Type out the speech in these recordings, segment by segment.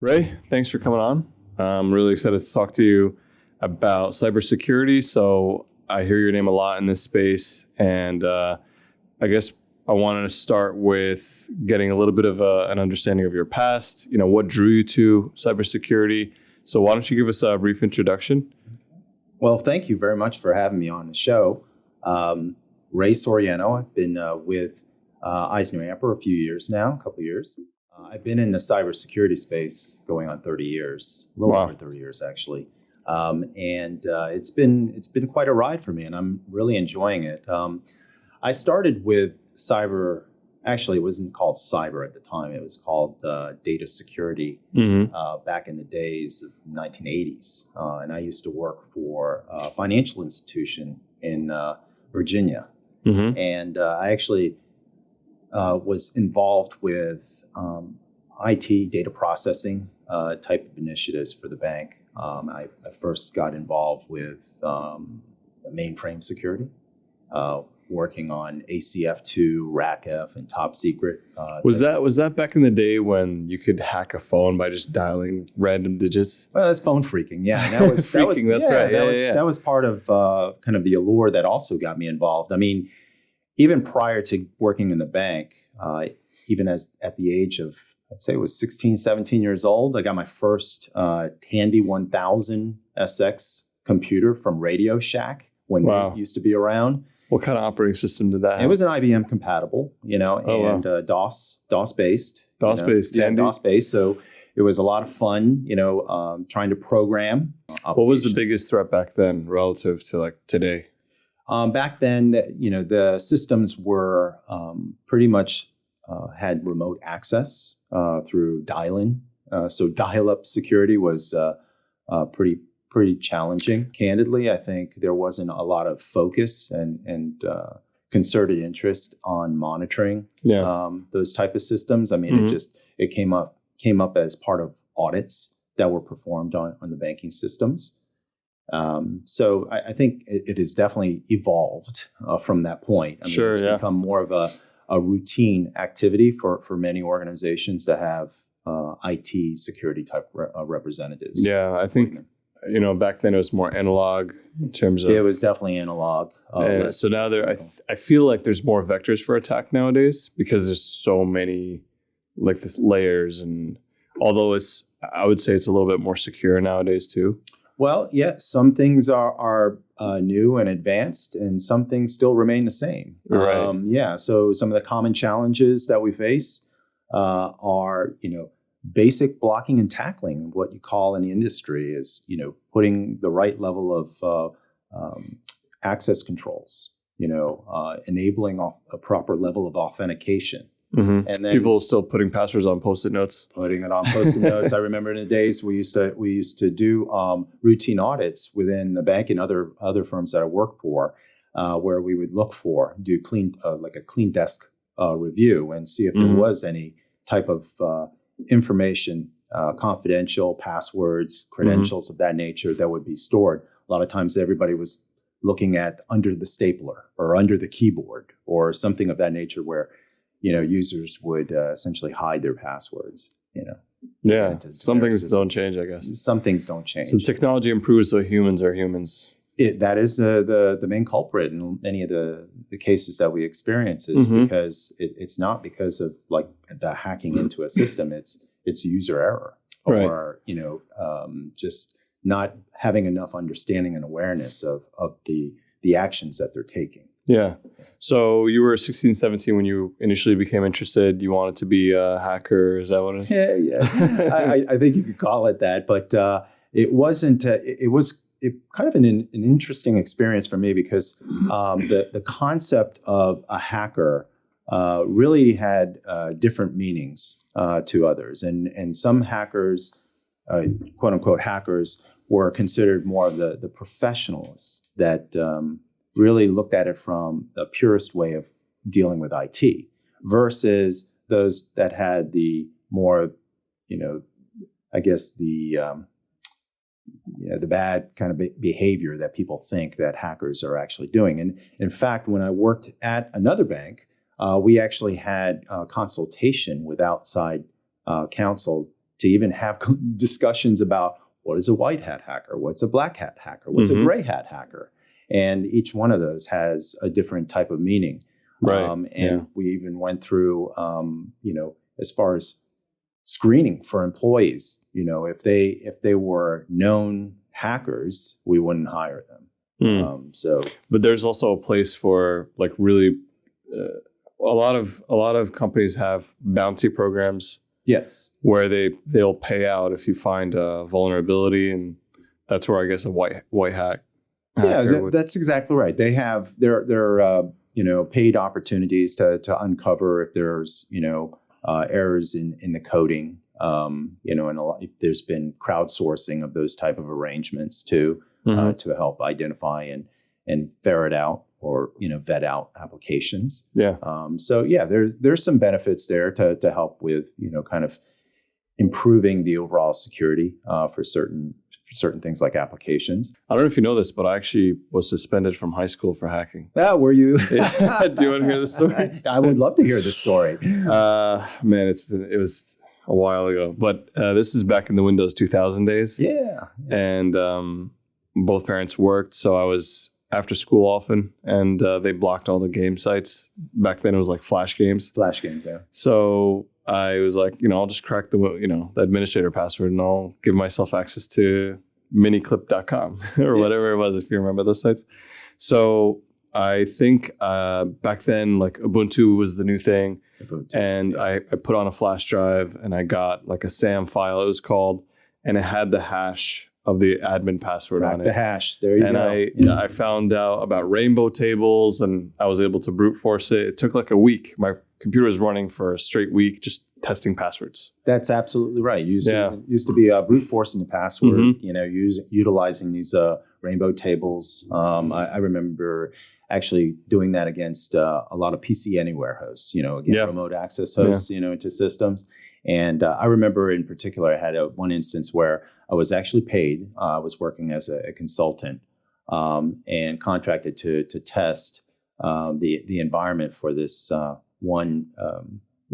Ray, thanks for coming on. I'm really excited to talk to you about cybersecurity. So I hear your name a lot in this space, and I guess I wanted to start with getting a little bit of an understanding of your past. You know, what drew you to cybersecurity? So why don't you give us a brief introduction? Well, thank you very much for having me on the show. Ray Soriano. I've been with Eisner-Amper a few years now, a couple of years. I've been in the cybersecurity space going on 30 years, a little over 30 years actually, and it's been quite a ride for me, and I'm really enjoying it. I started with cyber. Actually, it wasn't called cyber at the time. It was called data security back in the days of the 1980s, and I used to work for a financial institution in Virginia, and I actually was involved with IT data processing type of initiatives for the bank. I first got involved with mainframe security, working on ACF2, RACF, and top secret. Was that back in the day when you could hack a phone by just dialing random digits? Well, that's phone phreaking, yeah. And that was Freaking, that's right. That was part of kind of the allure that also got me involved. I mean, even prior to working in the bank, even at the age of, I'd say it was 16, 17 years old, I got my first Tandy 1000 SX computer from Radio Shack when they used to be around. What kind of operating system did that have? It was an IBM compatible, DOS based. DOS-based, Yeah, DOS-based. So it was a lot of fun, trying to program. What was the biggest threat back then relative to like today? Back then, the systems were pretty much had remote access through dial-in. So dial-up security was pretty challenging. Candidly, I think there wasn't a lot of focus and concerted interest on monitoring those type of systems. I mean, it came up as part of audits that were performed on the banking systems. So I think it has definitely evolved from that point. I mean, it's become more of a routine activity for many organizations to have IT security type representatives. Yeah, I think back then it was more analog in terms of. Yeah, it was definitely analog. So now I feel like there's more vectors for attack nowadays because there's so many like this layers, and although I would say it's a little bit more secure nowadays too. Well, yeah, some things are new and advanced, and some things still remain the same. Right. So some of the common challenges that we face are, basic blocking and tackling. What you call in the industry is, putting the right level of access controls, enabling a proper level of authentication. And then people still putting passwords on Post-it notes. Putting it on Post-it notes. I remember in the days we used to do routine audits within the bank and other firms that I worked for, where we would do like a clean desk review and see if there was any type of information, confidential passwords, credentials of that nature that would be stored. A lot of times everybody was looking at under the stapler or under the keyboard or something of that nature where users would essentially hide their passwords, Yeah, some things don't change, I guess. Some things don't change. So technology improves, so humans are humans. That is the main culprit in many of the cases that we experience is because it's not because of like the hacking into a system. It's user error or, just not having enough understanding and awareness of the actions that they're taking. Yeah. So you were 16, 17 when you initially became interested. You wanted to be a hacker. Is that what it is? Yeah. I think you could call it that, but it wasn't. It was kind of an interesting experience for me because the concept of a hacker really had different meanings to others, and some hackers, quote unquote hackers, were considered more of the professionals that really looked at it from the purest way of dealing with IT versus those that had the more, I guess the bad kind of behavior that people think that hackers are actually doing. And in fact, when I worked at another bank, we actually had consultation with outside counsel to even have discussions about what is a white hat hacker, what's a black hat hacker, what's a gray hat hacker. And each one of those has a different type of meaning. Right. We even went through, as far as screening for employees, if they were known hackers, we wouldn't hire them. But there's also a place for like really, a lot of companies have bounty programs. Yes, where they'll pay out if you find a vulnerability, and that's where I guess a white hat. Yeah, that's exactly right. They have their paid opportunities to uncover if there's errors in the coding. And there's been crowdsourcing of those type of arrangements to help identify and ferret out or vet out applications. Yeah. There's some benefits there to help with kind of improving the overall security for certain things like applications. I don't know if you know this, but I actually was suspended from high school for hacking. Were you? Do you want to hear the story? I would love to hear the story. Man, it was a while ago, but this is back in the Windows 2000 days. Yeah. And both parents worked, so I was after school often, and they blocked all the game sites. Back then it was like Flash games. Flash games, yeah. So I was like, I'll just crack the administrator password and I'll give myself access to miniclip.com or whatever it was, if you remember those sites. So I think back then, like Ubuntu was the new thing. And I put on a flash drive and I got like a SAM file, it was called, and it had the hash of the admin password on it. The hash. There you go. And I found out about rainbow tables and I was able to brute force it. It took like a week. My computer was running for a straight week just testing passwords. That's absolutely right. Used to be brute forcing the password, utilizing these rainbow tables. I remember actually doing that against a lot of PC Anywhere hosts, remote access hosts, into systems. And I remember in particular, I had one instance where I was actually paid. I was working as a consultant and contracted to test the environment for this one.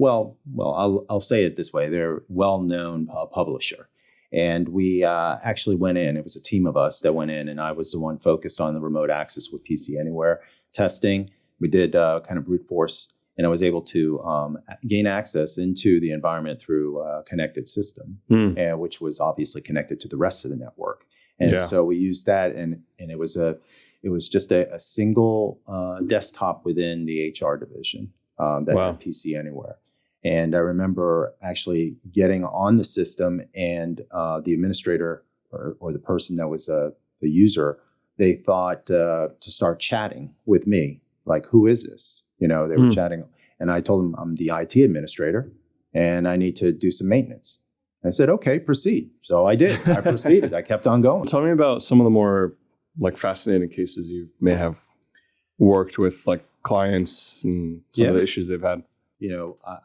I'll say it this way: they're a well-known publisher, and we actually went in. It was a team of us that went in, and I was the one focused on the remote access with PC Anywhere testing. We did kind of brute force. And I was able to gain access into the environment through a connected system, which was obviously connected to the rest of the network. And so we used that, and it was just a single desktop within the HR division that had PC Anywhere. And I remember actually getting on the system, and the administrator or the person that was the user, they thought to start chatting with me, like, who is this? They were chatting, and I told them I'm the IT administrator and I need to do some maintenance. I said, okay, proceed. So I did. I proceeded. I kept on going. Tell me about some of the more like fascinating cases you may have worked with, like clients and some of the issues they've had.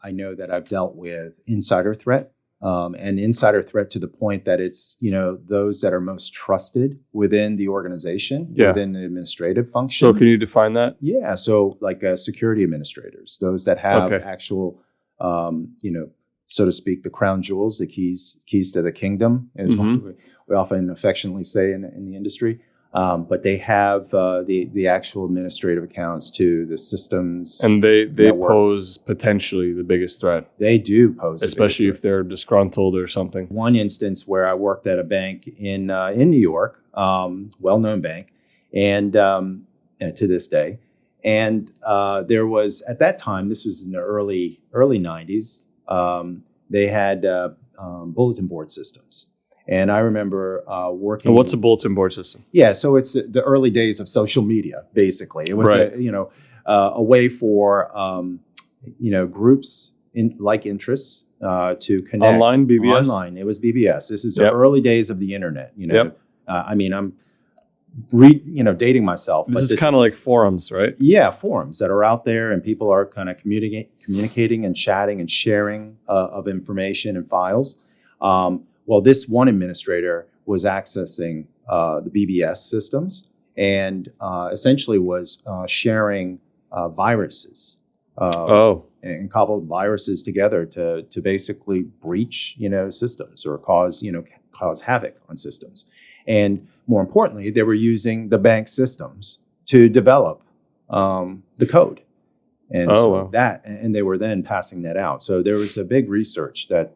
I know that I've dealt with insider threat. And insider threat to the point that it's, those that are most trusted within the organization, within the administrative function. So can you define that? Yeah. So like security administrators, those that have actual, so to speak, the crown jewels, the keys to the kingdom, as we often affectionately say in the industry. But they have the actual administrative accounts to the systems. And they pose potentially the biggest threat. They do pose, especially if they're disgruntled or something. One instance where I worked at a bank in New York, well-known bank, and to this day. And there was, at that time, this was in the early 90s, they had bulletin board systems. And I remember working. And what's a bulletin board system? Yeah, so it's the early days of social media. Basically, it was a way for groups like interests to connect online. BBS. Online, it was BBS. This is the Yep. early days of the internet. Yep. I'm dating myself. This is kind of like forums, right? Yeah, forums that are out there, and people are kind of communicating and chatting and sharing of information and files. Well, this one administrator was accessing the BBS systems and essentially was sharing viruses. and cobbled viruses together to basically breach, systems or cause havoc on systems. And more importantly, they were using the bank systems to develop the code. And and they were then passing that out. So there was a big research that,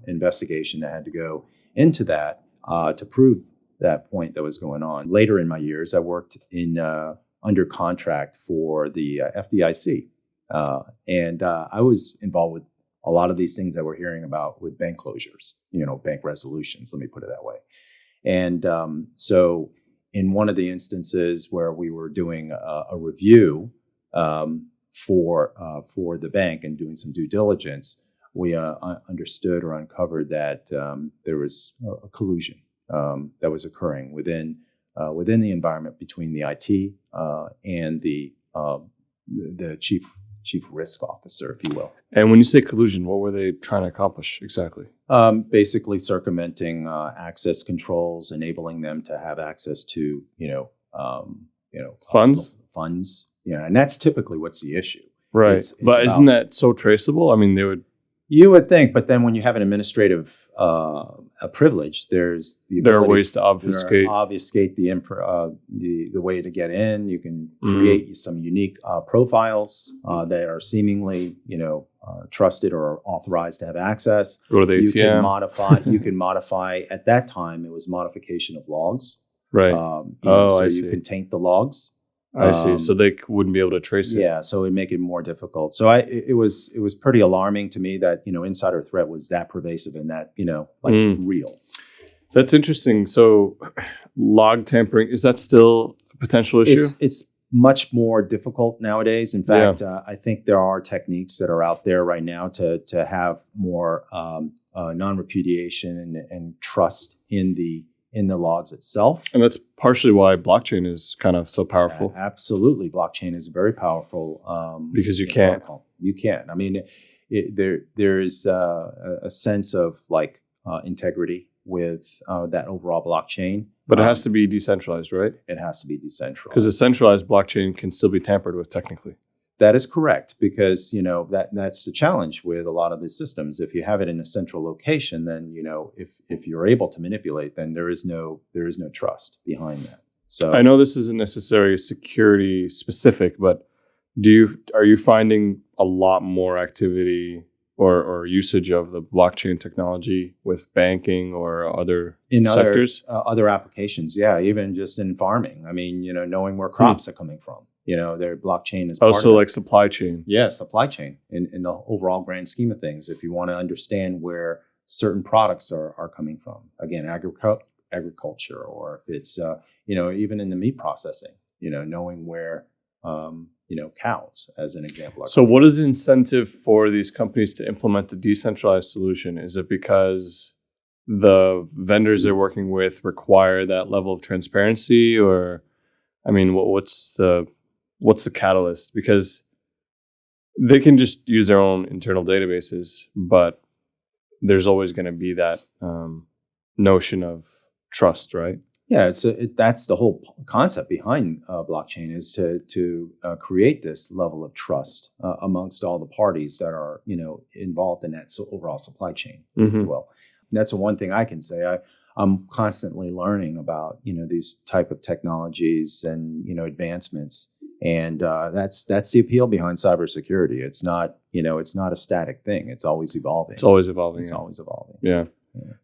investigation that had to go into that to prove that point that was going on. Later in my years, I worked in under contract for the FDIC. And I was involved with a lot of these things that we're hearing about with bank closures, bank resolutions, let me put it that way. And so in one of the instances where we were doing a review for the bank and doing some due diligence, we understood or uncovered that there was a collusion that was occurring within the environment between the IT and the chief risk officer, if you will. And when you say collusion, what were they trying to accomplish exactly? Basically circumventing access controls, enabling them to have access to, funds. Funds, and that's typically what's the issue. Right. But isn't that so traceable? I mean, they would. You would think, but then when you have an administrative a privilege, there's the ability, there are ways to obfuscate the way to get in. You can create some unique profiles that are seemingly trusted or authorized to have access. Go to the ATM. You can modify. At that time, it was modification of logs. Right. I see. You can taint the logs. I see. So they wouldn't be able to trace it. Yeah, so it'd make it more difficult. So it was pretty alarming to me that insider threat was that pervasive and that real. That's interesting. So log tampering, is that still a potential issue? It's much more difficult nowadays. In fact, I think there are techniques that are out there right now to have more non-repudiation and trust in the logs itself. And that's partially why blockchain is kind of so powerful. Absolutely. Blockchain is very powerful. Because you can't. You can. I mean, there is a sense of integrity with that overall blockchain. But it has to be decentralized, right? It has to be decentralized. Because a centralized blockchain can still be tampered with technically. That is correct, because that's the challenge with a lot of these systems. If you have it in a central location, then if you're able to manipulate, then there is no trust behind that. So I know this isn't necessarily security specific, but are you finding a lot more activity or usage of the blockchain technology with banking or other sectors? Other applications, yeah, even just in farming. I mean, knowing where crops are coming from. Their blockchain is part of like supply chain. Yeah, supply chain in the overall grand scheme of things. If you want to understand where certain products are coming from, again, agriculture, or if it's even in the meat processing, knowing where cows, as an example. So, what is the incentive for these companies to implement the decentralized solution? Is it because the vendors they're working with require that level of transparency, or, I mean, what's the catalyst? Because they can just use their own internal databases, but there's always going to be that notion of trust, right? Yeah, that's the whole concept behind blockchain, is to create this level of trust amongst all the parties that are involved in that overall supply chain. Well, that's the one thing I can say. I'm constantly learning about these type of technologies and advancements. And that's the appeal behind cybersecurity. It's not a static thing. It's always evolving. It's always evolving. It's always evolving. Yeah.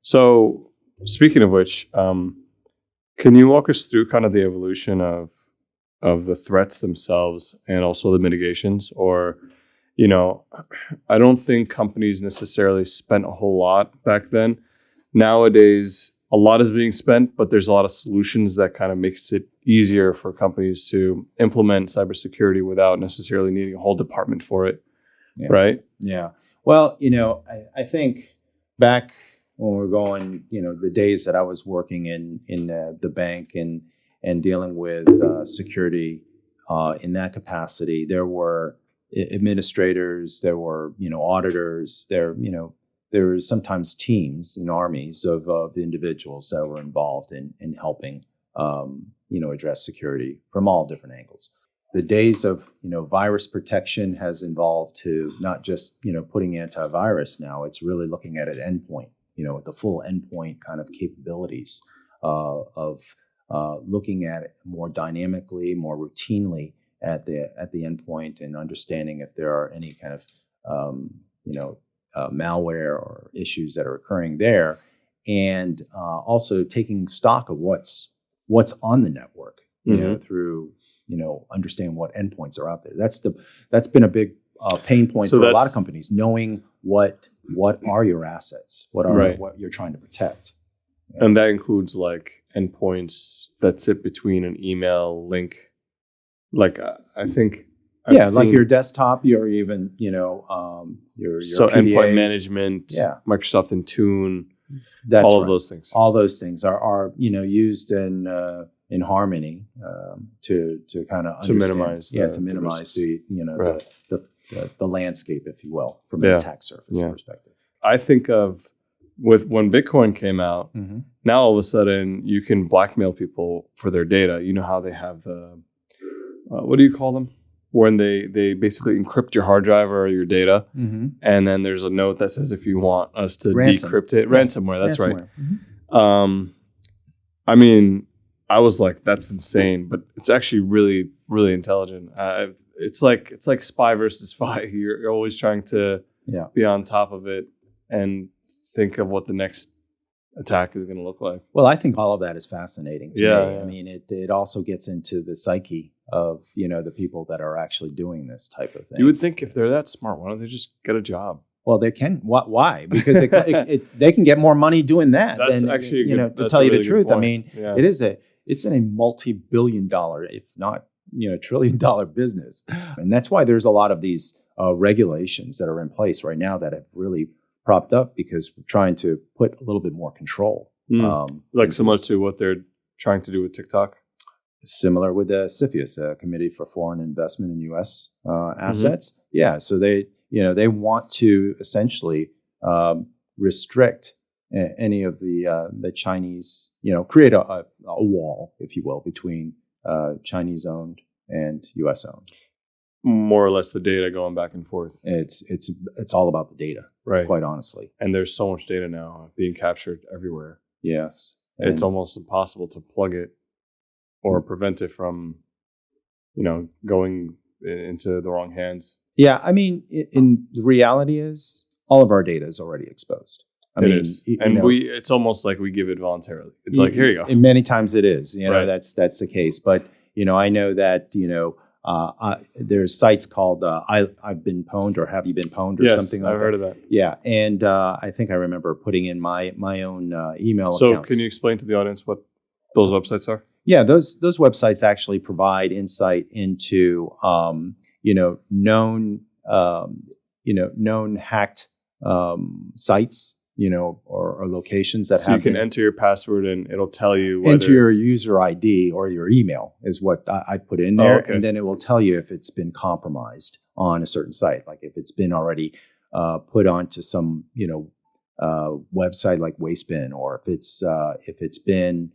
So speaking of which, can you walk us through kind of the evolution of the threats themselves and also the mitigations? Or, I don't think companies necessarily spent a whole lot back then. Nowadays, a lot is being spent, but there's a lot of solutions that kind of makes it easier for companies to implement cybersecurity without necessarily needing a whole department for it, right? Yeah. Well, I think back when we're going, the days that I was working in the bank and dealing with security in that capacity, there were administrators, there were auditors, there were sometimes teams and armies of individuals that were involved in helping address security from all different angles. the days of virus protection has evolved to not just putting antivirus. Now it's really looking at an endpoint, with the full endpoint kind of capabilities of looking at it more dynamically, more routinely at the endpoint, and understanding if there are any kind of malware or issues that are occurring there, and also taking stock of what's on the network, through understanding what endpoints are out there. That's been a big pain point for a lot of companies, knowing what are your assets, what you're trying to protect. And that includes like endpoints that sit between an email link. Like I think like your desktop, or even your so PDAs. Endpoint management, Microsoft Intune, That's all right. of those things. All those things are used in harmony to kind of to minimize to minimize the landscape, if you will, from an attack surface perspective. I think of when Bitcoin came out. Mm-hmm. Now all of a sudden you can blackmail people for their data. You know how they have the what do you call them? When they basically encrypt your hard drive or your data, and then there's a note that says if you want us to decrypt it, ransomware. That's right. Mm-hmm. I mean, I was like, that's insane, but it's actually really, really intelligent. It's like spy versus spy. You're always trying to be on top of it and think of what the next attack is going to look like. Well, I think all of that is fascinating to me. Yeah. I mean, it also gets into the psyche of the people that are actually doing this type of thing. You would think if they're that smart, why don't they just get a job? Well, they can. Why? Because they can get more money doing that. That's than, actually to tell you the truth. I mean, it's in a multi-billion-dollar, if not trillion-dollar business, and that's why there's a lot of these regulations that are in place right now that have really propped up, because we're trying to put a little bit more control. Like similar to what they're trying to do with TikTok? Similar with the CFIUS, Committee for Foreign Investment in U.S. Assets. Yeah, so they want to essentially restrict any of the Chinese, create a wall, if you will, between Chinese owned and U.S. owned. More or less the data going back and forth. It's all about the data, right? Quite honestly. And there's so much data now being captured everywhere. Yes, it's almost impossible to plug it or prevent it from, going into the wrong hands. Yeah, I mean, in the reality is all of our data is already exposed. It's almost like we give it voluntarily. It's like, here you go. And many times it is. That's the case. But I know that there's sites called I've been pwned, or have you been pwned, or something like that. I've heard of that. Yeah, and I think I remember putting in my own email accounts. So can you explain to the audience what those websites are? Yeah, those websites actually provide insight into known hacked sites, or locations that have. So you can enter your password and it'll tell you whether... Enter your user ID or your email is what I put in there, and then it will tell you if it's been compromised on a certain site, like if it's been already put onto some website like Wastebin, or if it's been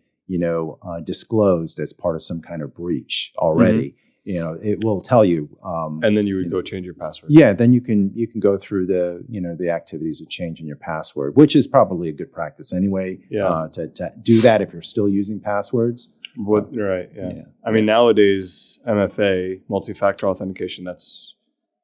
disclosed as part of some kind of breach already. It will tell you. And then you would go change your password. Yeah, then you can go through the activities of changing your password, which is probably a good practice anyway. Yeah. To do that if you're still using passwords. Right. Yeah. I mean, nowadays MFA, multi-factor authentication, that's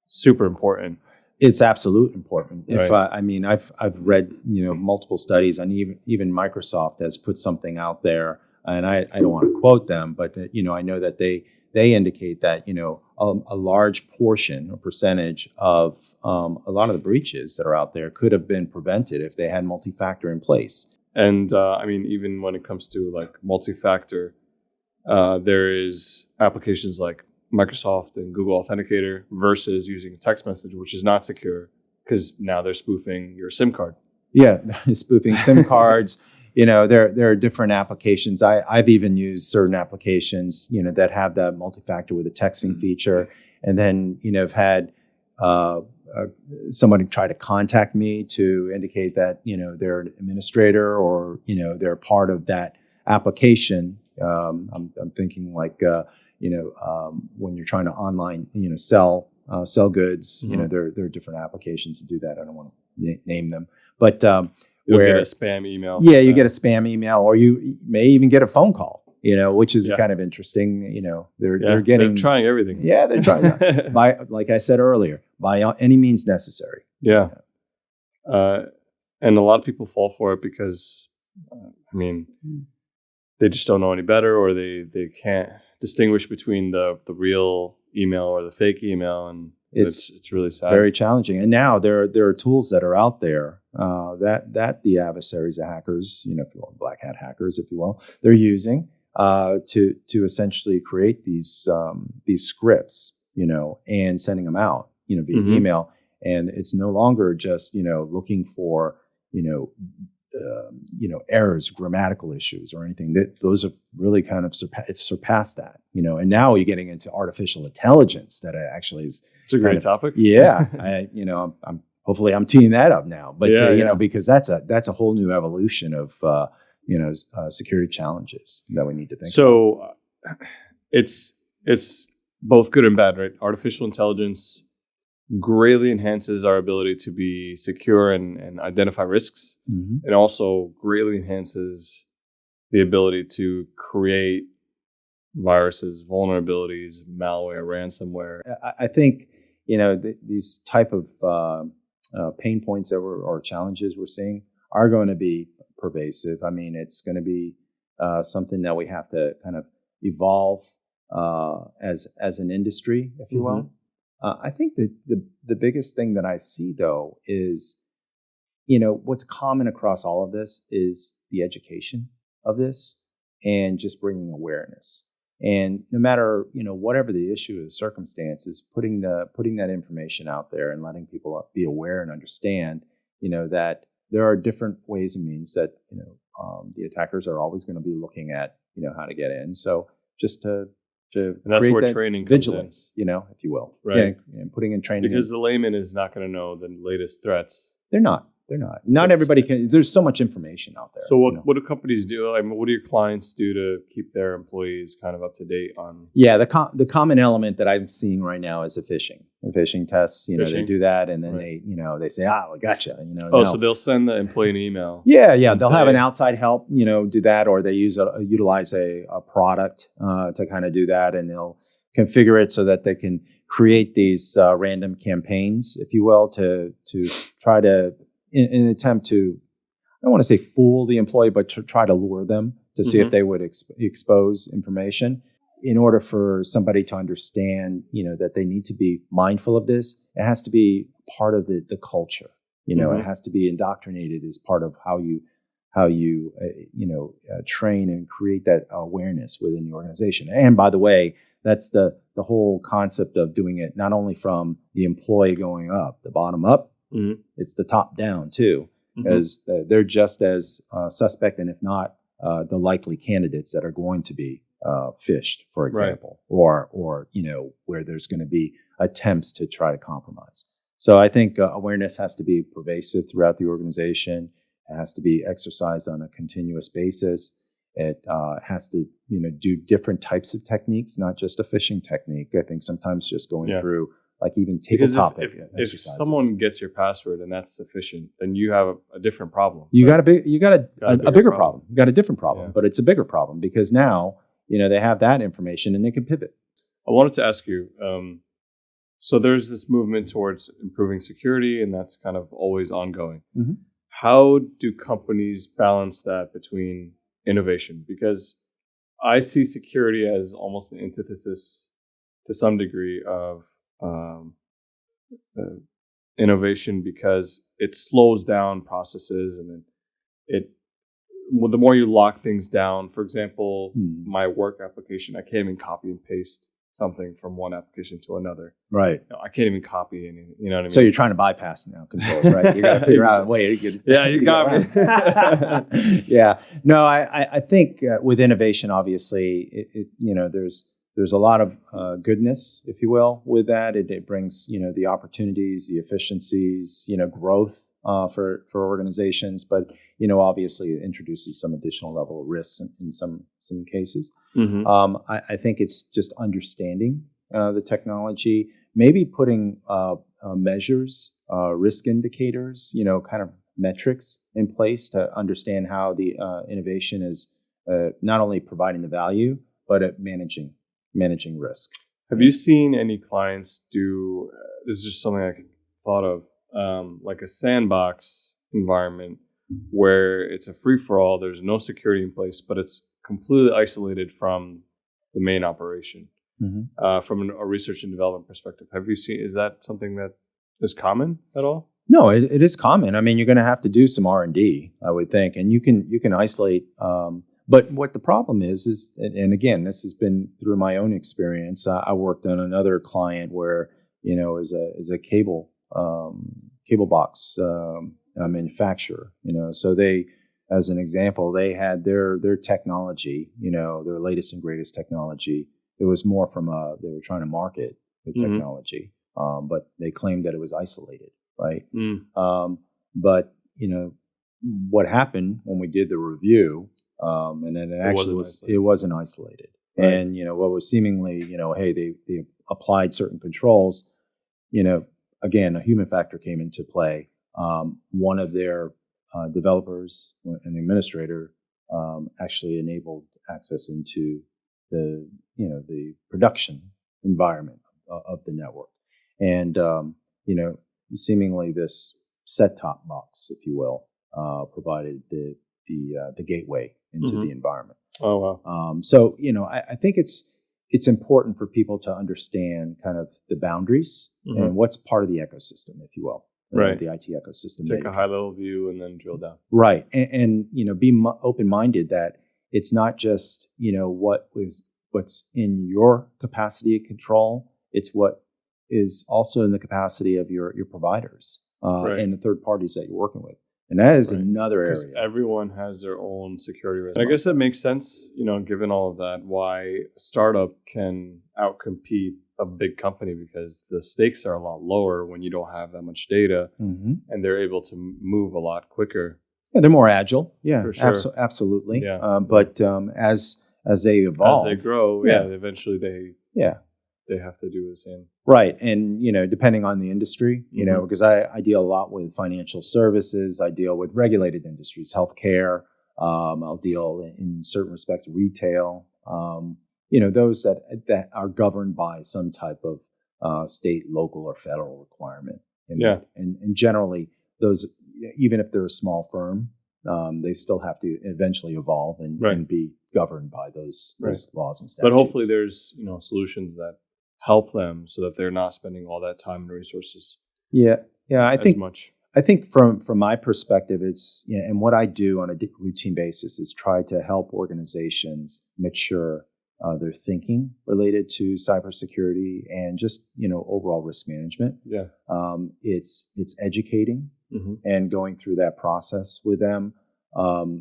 super important. It's absolutely important. Right. If I've read multiple studies, and even Microsoft has put something out there, and I don't want to quote them, but I know that they indicate that a large portion or percentage of a lot of the breaches that are out there could have been prevented if they had multi-factor in place. And even when it comes to like multi-factor, there is applications like Microsoft and Google Authenticator versus using a text message, which is not secure because now they're spoofing your SIM card. Yeah, spoofing SIM cards. There are different applications. I've even used certain applications, that have that multi-factor with a texting feature. And then, I've had somebody try to contact me to indicate that, they're an administrator, or, they're part of that application. I'm thinking like, when you're trying to online, sell goods, Mhm. there are different applications to do that. I don't want to name them, but You'll where get a spam email. yeah, from you that. get a spam email, or you may even get a phone call, which is Yeah. kind of interesting. They're Yeah, getting trying everything. yeah, they're trying to, by, like I said earlier, by any means necessary. Yeah. And a lot of people fall for it because, they just don't know any better, or they can't distinguish between the real email or the fake email, and it's really sad. Very challenging. And now there are tools that are out there that the adversaries, the hackers, if you will, black hat hackers, if you will, they're using to essentially create these scripts, and sending them out, via Mhm. email. And it's no longer just looking for errors, grammatical issues, or anything. That those have really kind of surpassed that. And now you're getting into artificial intelligence that actually is. It's a great topic. Yeah, I'm hopefully I'm teeing that up now, but Yeah. because that's a whole new evolution of security challenges that we need to think about. So it's both good and bad, right? Artificial intelligence greatly enhances our ability to be secure and identify risks. Mhm. It also greatly enhances the ability to create viruses, vulnerabilities, malware, ransomware. I think these type of pain points or challenges we're seeing are going to be pervasive. I mean, it's going to be something that we have to kind of evolve as an industry, if you will. I think that the biggest thing that I see, though, is what's common across all of this is the education of this and just bringing awareness. And no matter whatever the issue or the circumstances, putting that information out there and letting people be aware and understand that there are different ways and means that the attackers are always going to be looking at how to get in. So just to And that's create where that training comes vigilance, if you will, Right. and putting in training because the layman is not going to know the latest threats. They're not. Not everybody can. There's so much information out there. So what do companies do? I mean, what do your clients do to keep their employees kind of up to date on? Yeah, the common element that I'm seeing right now is a phishing tests. They Phishing? do that, and then Right. they say, I gotcha. So they'll send the employee an email. Yeah, and they'll have say- an outside help, do that, or they utilize a product to kind of do that, and they'll configure it so that they can create these random campaigns, if you will, to try to in an attempt to, I don't want to say fool the employee, but to try to lure them to see if they would expose information. In order for somebody to understand, that they need to be mindful of this, it has to be part of the culture. It has to be indoctrinated as part of how you train and create that awareness within the organization. And by the way, that's the whole concept of doing it not only from the employee going up, the bottom up, it's the top down too, as they're just as suspect, and if not, the likely candidates that are going to be phished, for example, or where there's going to be attempts to try to compromise. So I think awareness has to be pervasive throughout the organization. It has to be exercised on a continuous basis. It has to, do different types of techniques, not just a phishing technique. I think sometimes just going through, like even tabletop if someone gets your password and that's sufficient, then you have a different problem. You got a bigger problem. You got a different problem, Yeah. but it's a bigger problem because now they have that information and they can pivot. I wanted to ask you, so there's this movement towards improving security, and that's kind of always ongoing. Mhm. How do companies balance that between innovation? Because I see security as almost an antithesis to some degree of innovation, because it slows down processes, and the more you lock things down. For example, my work application, I can't even copy and paste something from one application to another. Right. I can't even copy any. You know what I mean? So you're trying to bypass now controls, right? You got to figure out a way to get. Yeah, you got me. Yeah. No, I think with innovation, obviously, there's a lot of goodness, if you will, with that. It brings the opportunities, the efficiencies, growth for organizations, but obviously it introduces some additional level of risks in some cases. Mm-hmm. I think it's just understanding the technology, maybe putting measures, risk indicators, kind of metrics in place to understand how the innovation is not only providing the value, but at managing risk. Have you seen any clients do, this is just something I thought of, like a sandbox environment where it's a free-for-all, there's no security in place, but it's completely isolated from the main operation? Mm-hmm. From a research and development perspective, have you seen, is that something that is common at all? No, it is common. I mean, you're going to have to do some R&D, I would think, and you can isolate. But what the problem is, and again, this has been through my own experience. I worked on another client where is a cable box manufacturer. So they, as an example, they had their technology, their latest and greatest technology. It was more from they were trying to market the technology, but they claimed that it was isolated, right? But what happened when we did the review, and then it wasn't isolated, right. And what was seemingly, hey, they applied certain controls. Again, a human factor came into play. One of their developers, an administrator, actually enabled access into the production environment of the network, and seemingly this set-top box, if you will, provided the gateway into the environment. Oh wow! So I think it's important for people to understand kind of the boundaries and what's part of the ecosystem, if you will, right? The IT ecosystem. Take a high-level view and then drill down. Right, and be open-minded that it's not just what's in your capacity of control. It's what is also in the capacity of your providers right. and the third parties that you're working with. And that is another area. Everyone has their own security risk. And I guess that makes sense, given all of that, why a startup can outcompete a big company, because the stakes are a lot lower when you don't have that much data, and they're able to move a lot quicker. Yeah, they're more agile. Yeah, for sure. Absolutely. Yeah. But as they evolve, as they grow, eventually they have to do the same. Right. And, depending on the industry, because I deal a lot with financial services, I deal with regulated industries, healthcare, I'll deal in certain respects, retail, those that are governed by some type of state, local, or federal requirement. And generally those, even if they're a small firm, they still have to eventually evolve and be governed by those laws and statutes. But hopefully there's, solutions that help them so that they're not spending all that time and resources. Yeah. I think from my perspective, it's and what I do on a routine basis is try to help organizations mature their thinking related to cybersecurity and just overall risk management. Yeah. It's educating and going through that process with them.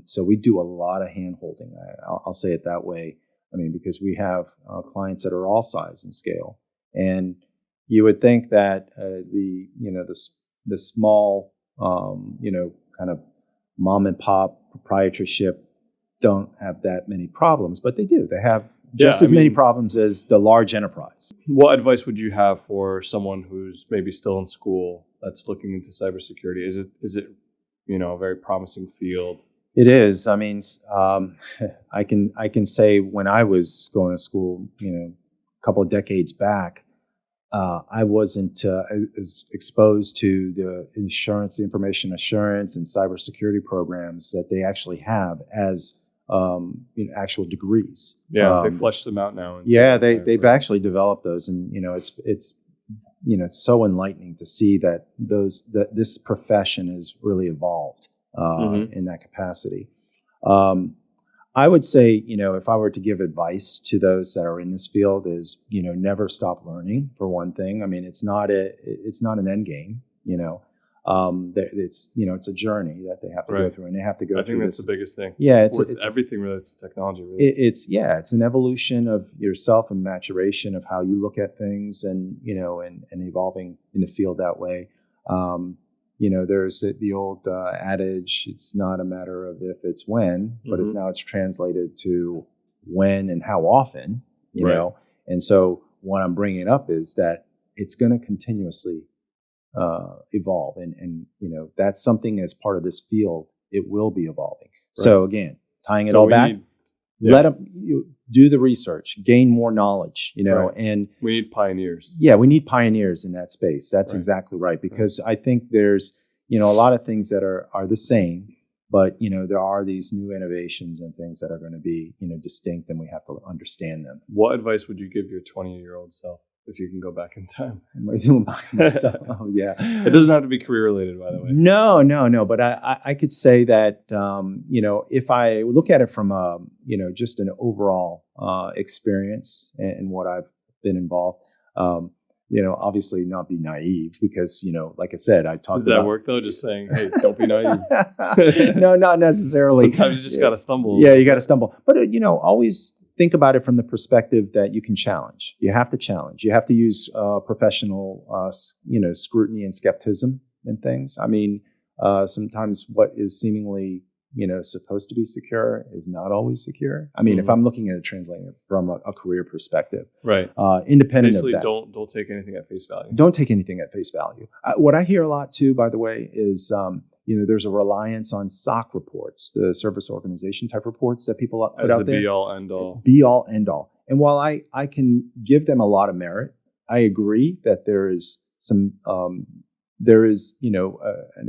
So we do a lot of hand holding. I'll say it that way. I mean, because we have clients that are all size and scale, and you would think that the small, kind of mom and pop proprietorship don't have that many problems, but they do. They have just as many problems as the large enterprise. What advice would you have for someone who's maybe still in school that's looking into cybersecurity? Is it a very promising field? It is. I mean, I can say when I was going to school, a couple of decades back, I wasn't as exposed to the information assurance, and cybersecurity programs that they actually have as actual degrees. Yeah, they fleshed them out now. They've actually developed those, and it's so enlightening to see that this profession has really evolved. In that capacity. I would say, if I were to give advice to those that are in this field is, never stop learning, for one thing. I mean, it's not an end game, it's a journey that they have to go through, and they have to go through. I think that's the biggest thing. Yeah. It's everything related to technology. Really. It's an evolution of yourself and maturation of how you look at things, and, and evolving in the field that way. there's the old adage, it's not a matter of if, it's when, but it's now it's translated to when and how often, you Right. know. And so what I'm bringing up is that it's going to continuously evolve. And that's something as part of this field, it will be evolving. Right. So again, tying it So all we back, need- let them do the research, gain more knowledge, Right. and we need pioneers. yeah, we need pioneers in that space. That's Right. exactly right. Because I think there's, a lot of things that are the same, but, there are these new innovations and things that are going to be, distinct, and we have to understand them. What advice would you give your 20-year-old self if you can go back in time? Am I doing by myself? Oh, yeah. It doesn't have to be career related, by the way. No. But I could say that, if I look at it from, just an overall experience and what I've been involved, obviously not be naive because, like I said, I talked Does that about. work though? Just saying, hey, don't be naive. No, not necessarily. Sometimes you just got to stumble. Yeah, you got to stumble. But, always think about it from the perspective that you can challenge. You have to challenge. You have to use professional, scrutiny and skepticism and things. I mean, sometimes what is seemingly, supposed to be secure is not always secure. I mean, if I'm looking at it, translating it from a career perspective, Right. Independent Basically, of that. don't take anything at face value. Don't take anything at face value. What I hear a lot too, by the way, is there's a reliance on SOC reports, the service organization type reports that people put As out the there. be all end all. Be all end all. And while I can give them a lot of merit, I agree that there is some an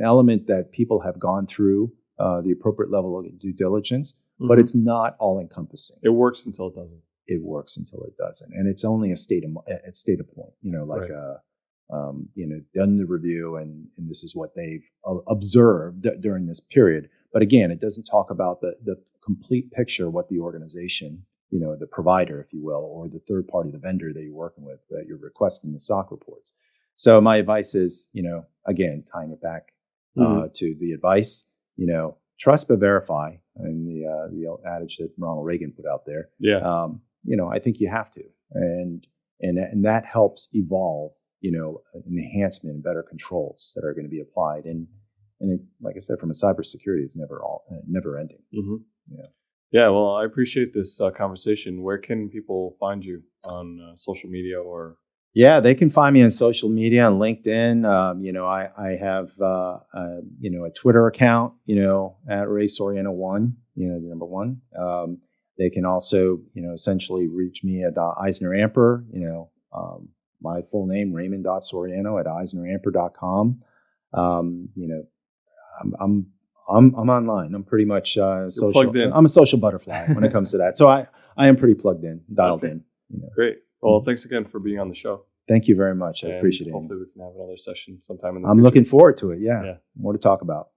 element that people have gone through the appropriate level of due diligence, but it's not all encompassing. It works until it doesn't. It works until it doesn't, and it's only a state of point. Done the review, and this is what they've observed during this period. But again, it doesn't talk about the complete picture, what the organization, the provider, if you will, or the third party, the vendor that you're working with, that you're requesting the SOC reports. So my advice is, again, tying it back to the advice, trust but verify, and the adage that Ronald Reagan put out there. Yeah. I think you have to, and that helps evolve, an enhancement and better controls that are going to be applied. And like I said, from a cybersecurity, it's never ending. Yeah. Well, I appreciate this conversation. Where can people find you on social media or? Yeah, they can find me on social media, on LinkedIn. I have a Twitter account, at Ray Soriano1, the number 1. They can also, essentially reach me at Eisner Amper, my full name, Raymond.Soriano at EisnerAmper.com. I'm online. I'm pretty much social. Plugged in. I'm a social butterfly when it comes to that. So I am pretty plugged in, dialed in. Great. Well, thanks again for being on the show. Thank you very much. I And appreciate it. Hopefully we can have another session sometime in the I'm future. looking forward to it. Yeah. More to talk about.